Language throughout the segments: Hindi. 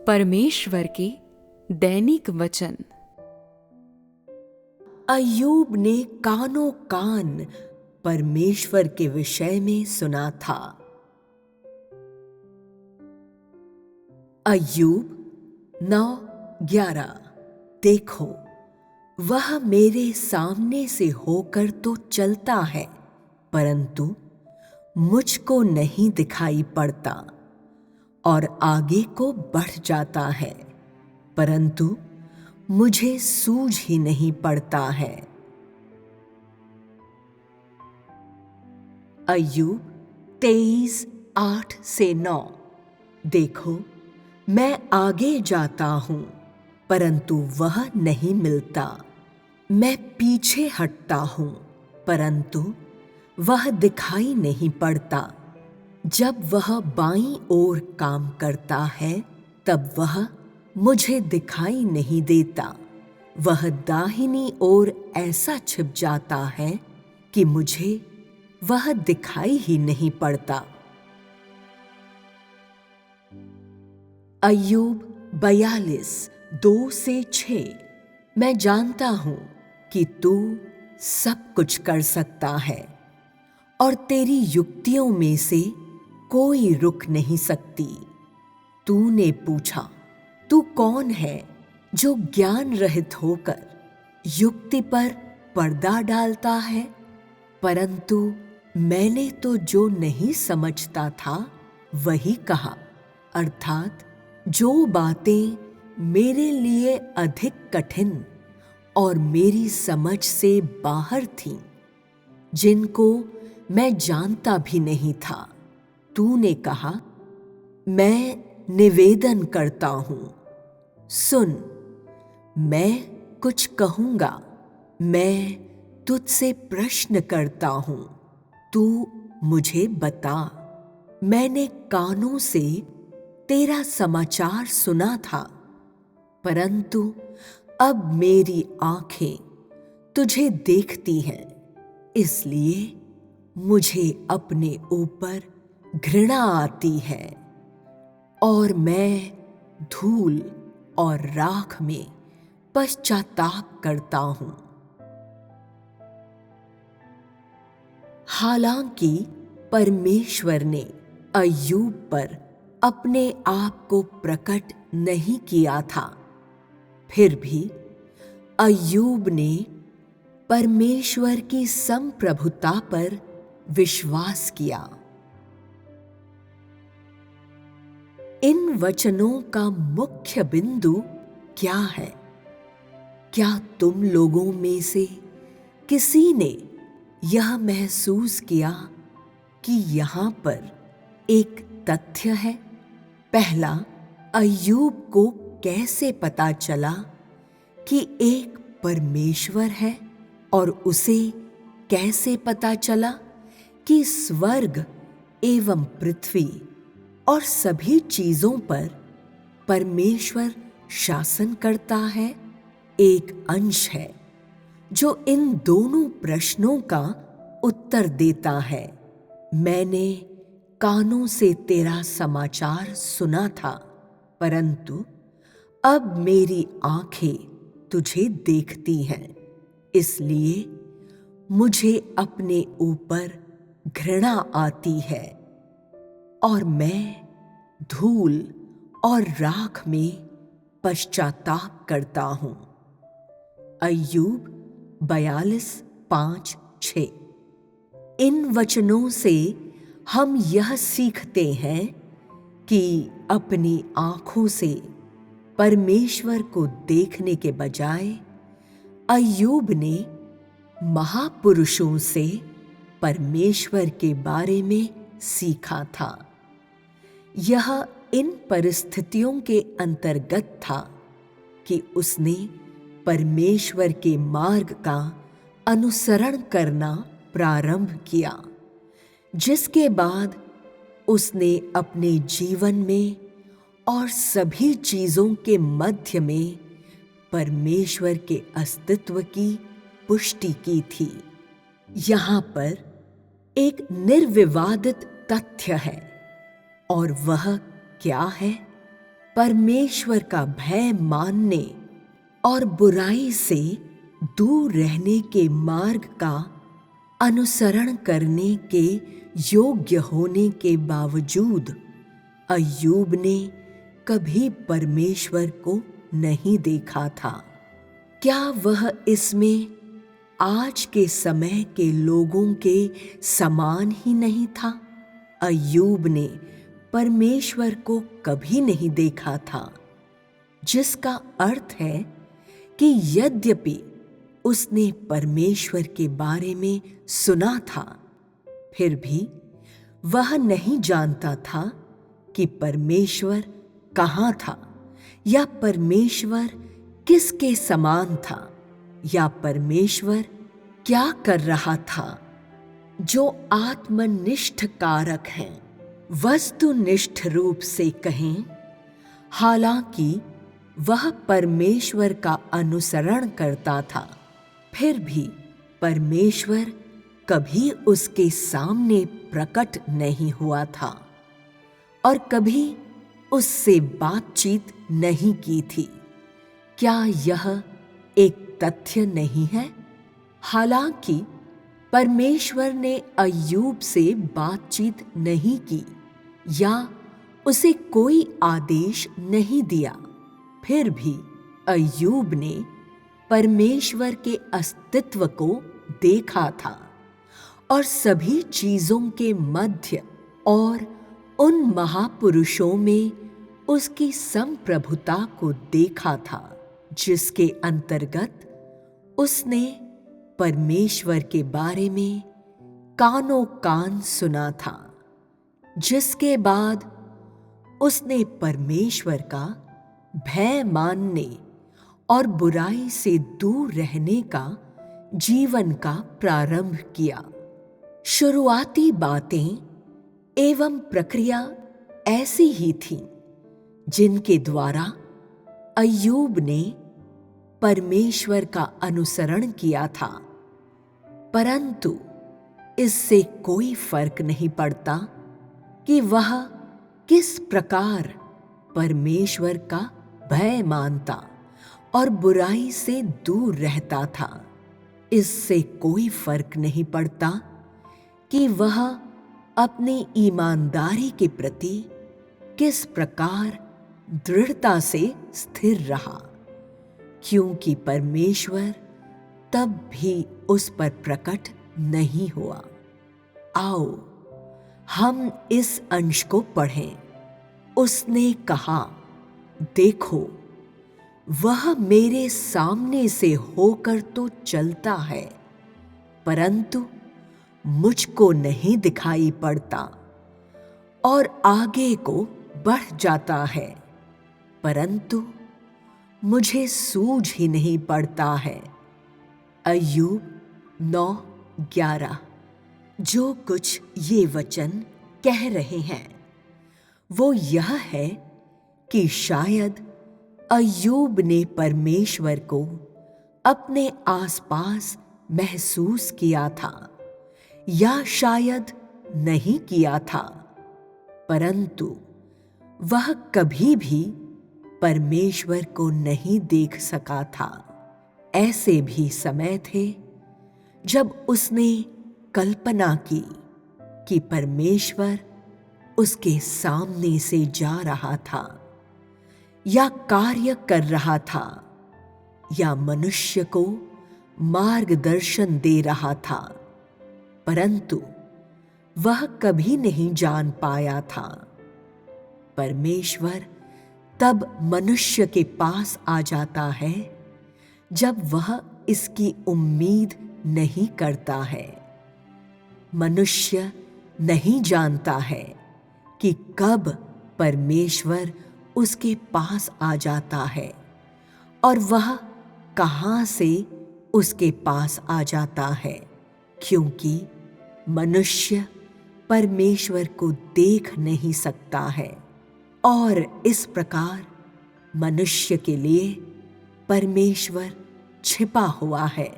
परमेश्वर के दैनिक वचन। अय्यूब ने कानों कान परमेश्वर के विषय में सुना था। अय्यूब 9:11। देखो, वह मेरे सामने से होकर तो चलता है, परंतु मुझको नहीं दिखाई पड़ता, और आगे को बढ़ जाता है, परंतु मुझे सूझ ही नहीं पड़ता है। अय्यूब 23:8-9। देखो, मैं आगे जाता हूं, परंतु वह नहीं मिलता। मैं पीछे हटता हूं, परंतु वह दिखाई नहीं पड़ता। जब वह बाईं ओर काम करता है, तब वह मुझे दिखाई नहीं देता। वह दाहिनी ओर ऐसा छिप जाता है कि मुझे वह दिखाई ही नहीं पड़ता। अय्यूब 42:2-6। मैं जानता हूं कि तू सब कुछ कर सकता है, और तेरी युक्तियों में से कोई रुक नहीं सकती। तूने पूछा, तू कौन है जो ज्ञान रहित होकर युक्ति पर पर्दा डालता है? परंतु मैंने तो जो नहीं समझता था वही कहा, अर्थात जो बातें मेरे लिए अधिक कठिन और मेरी समझ से बाहर थीं, जिनको मैं जानता भी नहीं था। तूने कहा, मैं निवेदन करता हूं, सुन, मैं कुछ कहूंगा। मैं तुझसे प्रश्न करता हूं, तू मुझे बता। मैंने कानों से तेरा समाचार सुना था, परंतु अब मेरी आंखें तुझे देखती हैं, इसलिए मुझे अपने ऊपर घृणा आती है, और मैं धूल और राख में पश्चाताप करता हूं। हालांकि परमेश्वर ने अय्यूब पर अपने आप को प्रकट नहीं किया था, फिर भी अय्यूब ने परमेश्वर की संप्रभुता पर विश्वास किया। इन वचनों का मुख्य बिंदु क्या है? क्या तुम लोगों में से किसी ने यह महसूस किया कि यहां पर एक तथ्य है? पहला, अय्यूब को कैसे पता चला कि एक परमेश्वर है, और उसे कैसे पता चला कि स्वर्ग एवं पृथ्वी और सभी चीजों पर परमेश्वर शासन करता है? एक अंश है जो इन दोनों प्रश्नों का उत्तर देता है। मैंने कानों से तेरा समाचार सुना था, परंतु अब मेरी आंखें तुझे देखती हैं, इसलिए मुझे अपने ऊपर घृणा आती है, और मैं धूल और राख में पश्चाताप करता हूं। अय्यूब 42:5-6। इन वचनों से हम यह सीखते हैं कि अपनी आंखों से परमेश्वर को देखने के बजाय अय्यूब ने महापुरुषों से परमेश्वर के बारे में सीखा था। यह इन परिस्थितियों के अंतर्गत था कि उसने परमेश्वर के मार्ग का अनुसरण करना प्रारंभ किया, जिसके बाद उसने अपने जीवन में और सभी चीजों के मध्य में परमेश्वर के अस्तित्व की पुष्टि की थी। यहाँ पर एक निर्विवादित तथ्य है, और वह क्या है? परमेश्वर का भय मानने और बुराई से दूर रहने के मार्ग का अनुसरण करने के योग्य होने के बावजूद अय्यूब ने कभी परमेश्वर को नहीं देखा था। क्या वह इसमें आज के समय के लोगों के समान ही नहीं था? अय्यूब ने परमेश्वर को कभी नहीं देखा था, जिसका अर्थ है कि यद्यपि उसने परमेश्वर के बारे में सुना था, फिर भी वह नहीं जानता था कि परमेश्वर कहाँ था, या परमेश्वर किसके समान था, या परमेश्वर क्या कर रहा था। जो आत्मनिष्ठ कारक हैं, वस्तुनिष्ठ रूप से कहें, हालांकि वह परमेश्वर का अनुसरण करता था, फिर भी परमेश्वर कभी उसके सामने प्रकट नहीं हुआ था और कभी उससे बातचीत नहीं की थी। क्या यह एक तथ्य नहीं है? हालांकि परमेश्वर ने अय्यूब से बातचीत नहीं की या उसे कोई आदेश नहीं दिया, फिर भी अय्यूब ने परमेश्वर के अस्तित्व को देखा था और सभी चीजों के मध्य और उन महापुरुषों में उसकी संप्रभुता को देखा था, जिसके अंतर्गत उसने परमेश्वर के बारे में कानों कान सुना था, जिसके बाद उसने परमेश्वर का भय मानने और बुराई से दूर रहने का जीवन का प्रारंभ किया। शुरुआती बातें एवं प्रक्रिया ऐसी ही थी जिनके द्वारा अय्यूब ने परमेश्वर का अनुसरण किया था, परंतु इससे कोई फर्क नहीं पड़ता कि वह किस प्रकार परमेश्वर का भय मानता और बुराई से दूर रहता था। इससे कोई फर्क नहीं पड़ता कि वह अपनी ईमानदारी के प्रति किस प्रकार दृढ़ता से स्थिर रहा, क्योंकि परमेश्वर तब भी उस पर प्रकट नहीं हुआ। आओ हम इस अंश को पढ़ें। उसने कहा, देखो, वह मेरे सामने से होकर तो चलता है, परंतु मुझको नहीं दिखाई पड़ता, और आगे को बढ़ जाता है, परंतु मुझे सूझ ही नहीं पड़ता है। अय्यूब 9:11। जो कुछ ये वचन कह रहे हैं वो यह है कि शायद अय्यूब ने परमेश्वर को अपने आसपास महसूस किया था, या शायद नहीं किया था, परंतु वह कभी भी परमेश्वर को नहीं देख सका था। ऐसे भी समय थे जब उसने कल्पना की कि परमेश्वर उसके सामने से जा रहा था, या कार्य कर रहा था, या मनुष्य को मार्गदर्शन दे रहा था, परंतु वह कभी नहीं जान पाया था। परमेश्वर तब मनुष्य के पास आ जाता है जब वह इसकी उम्मीद नहीं करता है। मनुष्य नहीं जानता है कि कब परमेश्वर उसके पास आ जाता है और वह कहाँ से उसके पास आ जाता है, क्योंकि मनुष्य परमेश्वर को देख नहीं सकता है, और इस प्रकार मनुष्य के लिए परमेश्वर छिपा हुआ है।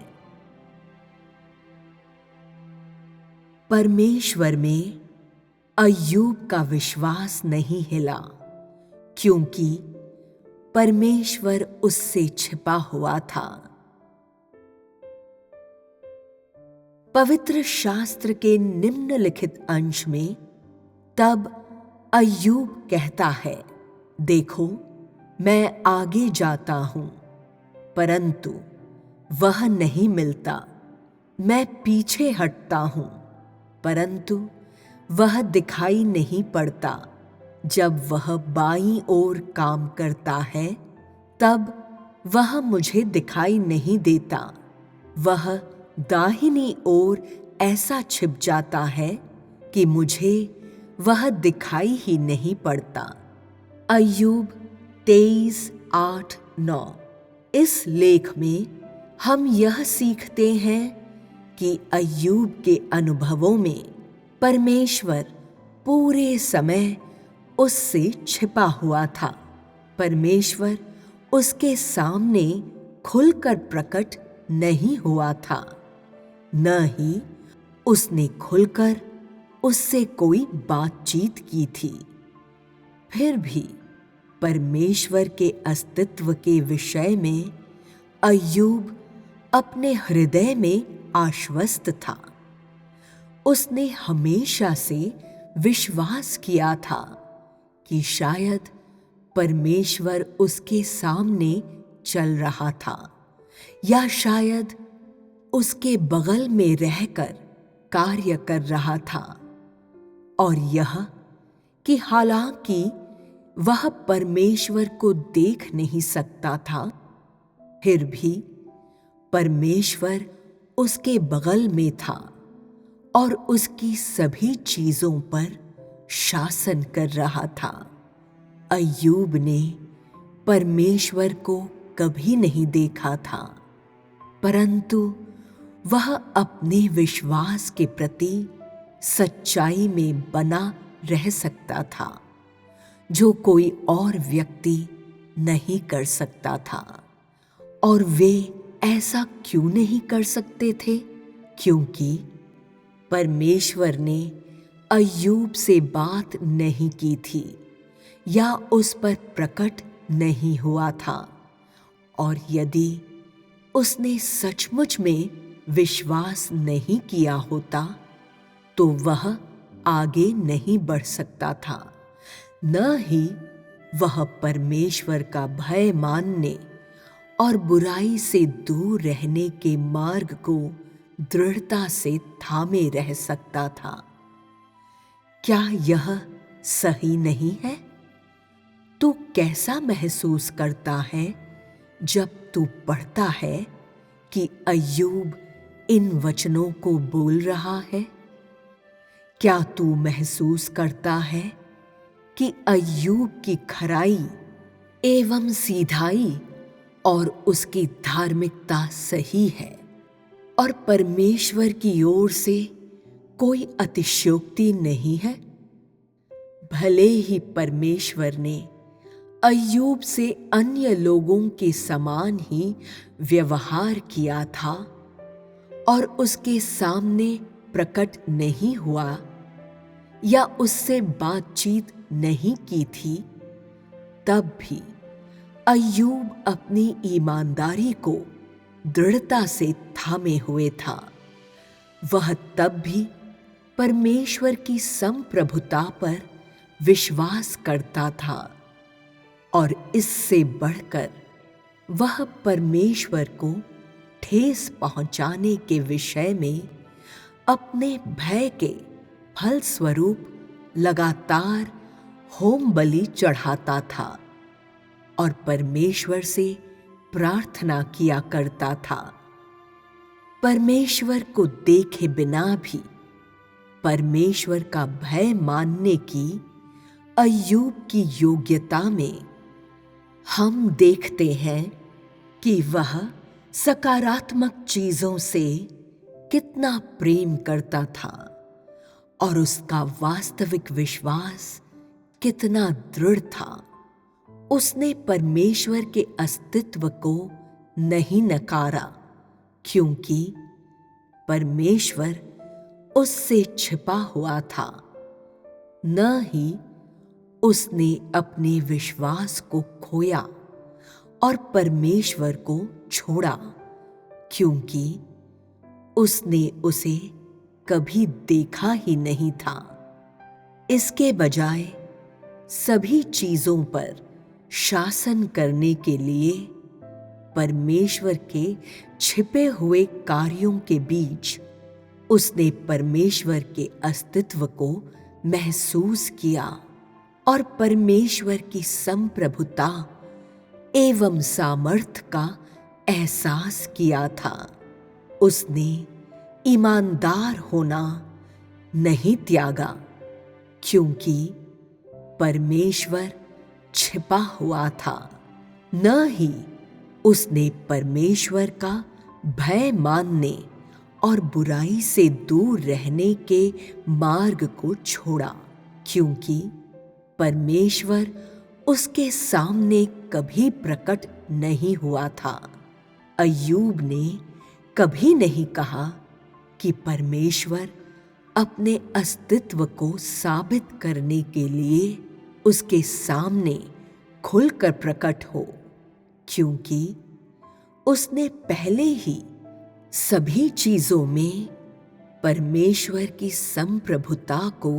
परमेश्वर में अय्यूब का विश्वास नहीं हिला, क्योंकि परमेश्वर उससे छिपा हुआ था। पवित्र शास्त्र के निम्नलिखित अंश में तब अय्यूब कहता है, देखो मैं आगे जाता हूं, परंतु वह नहीं मिलता। मैं पीछे हटता हूं, परंतु वह दिखाई नहीं पड़ता। जब वह बाईं ओर काम करता है, तब वह मुझे दिखाई नहीं देता। वह दाहिनी ओर ऐसा छिप जाता है कि मुझे वह दिखाई ही नहीं पड़ता। अय्यूब 23:8-9। इस लेख में हम यह सीखते हैं कि अय्यूब के अनुभवों में परमेश्वर पूरे समय उससे छिपा हुआ था। परमेश्वर उसके सामने खुलकर प्रकट नहीं हुआ था, न ही उसने खुलकर उससे कोई बातचीत की थी। फिर भी परमेश्वर के अस्तित्व के विषय में अय्यूब अपने हृदय में आश्वस्त था। उसने हमेशा से विश्वास किया था कि शायद परमेश्वर उसके सामने चल रहा था, या शायद उसके बगल में रहकर कार्य कर रहा था, और यह कि हालांकि वह परमेश्वर को देख नहीं सकता था, फिर भी परमेश्वर उसके बगल में था और उसकी सभी चीजों पर शासन कर रहा था। अय्यूब ने परमेश्वर को कभी नहीं देखा था, परंतु वह अपने विश्वास के प्रति सच्चाई में बना रह सकता था, जो कोई और व्यक्ति नहीं कर सकता था। और वे ऐसा क्यों नहीं कर सकते थे? क्योंकि परमेश्वर ने अय्यूब से बात नहीं की थी या उस पर प्रकट नहीं हुआ था। और यदि उसने सचमुच में विश्वास नहीं किया होता, तो वह आगे नहीं बढ़ सकता था, न ही वह परमेश्वर का भय मानने और बुराई से दूर रहने के मार्ग को दृढ़ता से थामे रह सकता था। क्या यह सही नहीं है? तू कैसा महसूस करता है जब तू पढ़ता है कि अय्यूब इन वचनों को बोल रहा है? क्या तू महसूस करता है कि अय्यूब की खराई एवं सीधाई और उसकी धार्मिकता सही है और परमेश्वर की ओर से कोई अतिशयोक्ति नहीं है? भले ही परमेश्वर ने अय्यूब से अन्य लोगों के समान ही व्यवहार किया था और उसके सामने प्रकट नहीं हुआ या उससे बातचीत नहीं की थी, तब भी अय्यूब अपनी ईमानदारी को दृढ़ता से थामे हुए था। वह तब भी परमेश्वर की संप्रभुता पर विश्वास करता था और इससे बढ़कर वह परमेश्वर को ठेस पहुंचाने के विषय में अपने भय के फलस्वरूप लगातार होम बलि चढ़ाता था और परमेश्वर से प्रार्थना किया करता था। परमेश्वर को देखे बिना भी परमेश्वर का भय मानने की अय्यूब की योग्यता में हम देखते हैं कि वह सकारात्मक चीजों से कितना प्रेम करता था और उसका वास्तविक विश्वास कितना दृढ़ था। उसने परमेश्वर के अस्तित्व को नहीं नकारा, क्योंकि परमेश्वर उससे छिपा हुआ था, न ही उसने अपने विश्वास को खोया और परमेश्वर को छोड़ा, क्योंकि उसने उसे कभी देखा ही नहीं था। इसके बजाय सभी चीजों पर शासन करने के लिए परमेश्वर के छिपे हुए कार्यों के बीच उसने परमेश्वर के अस्तित्व को महसूस किया और परमेश्वर की संप्रभुता एवं सामर्थ्य का एहसास किया था। उसने ईमानदार होना नहीं त्यागा, क्योंकि परमेश्वर छिपा हुआ था। न ही उसने परमेश्वर का भय मानने और बुराई से दूर रहने के मार्ग को छोड़ा, क्योंकि परमेश्वर उसके सामने कभी प्रकट नहीं हुआ था। अय्यूब ने कभी नहीं कहा कि परमेश्वर अपने अस्तित्व को साबित करने के लिए उसके सामने खुलकर प्रकट हो, क्योंकि उसने पहले ही सभी चीजों में परमेश्वर की संप्रभुता को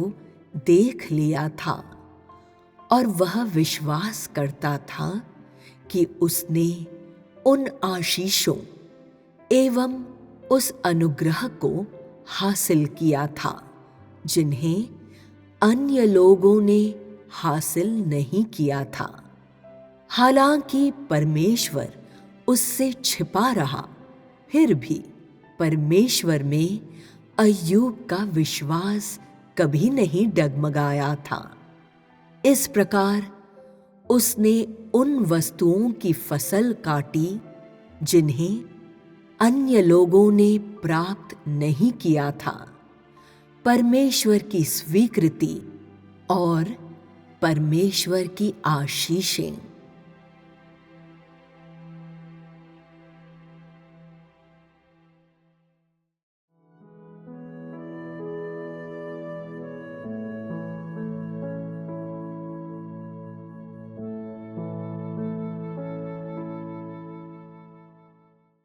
देख लिया था और वह विश्वास करता था कि उसने उन आशीषों एवं उस अनुग्रह को हासिल किया था जिन्हें अन्य लोगों ने हासिल नहीं किया था। हालांकि परमेश्वर उससे छिपा रहा, फिर भी परमेश्वर में अय्यूब का विश्वास कभी नहीं डगमगाया था। इस प्रकार उसने उन वस्तुओं की फसल काटी जिन्हें अन्य लोगों ने प्राप्त नहीं किया था। परमेश्वर की स्वीकृति और परमेश्वर की आशीषें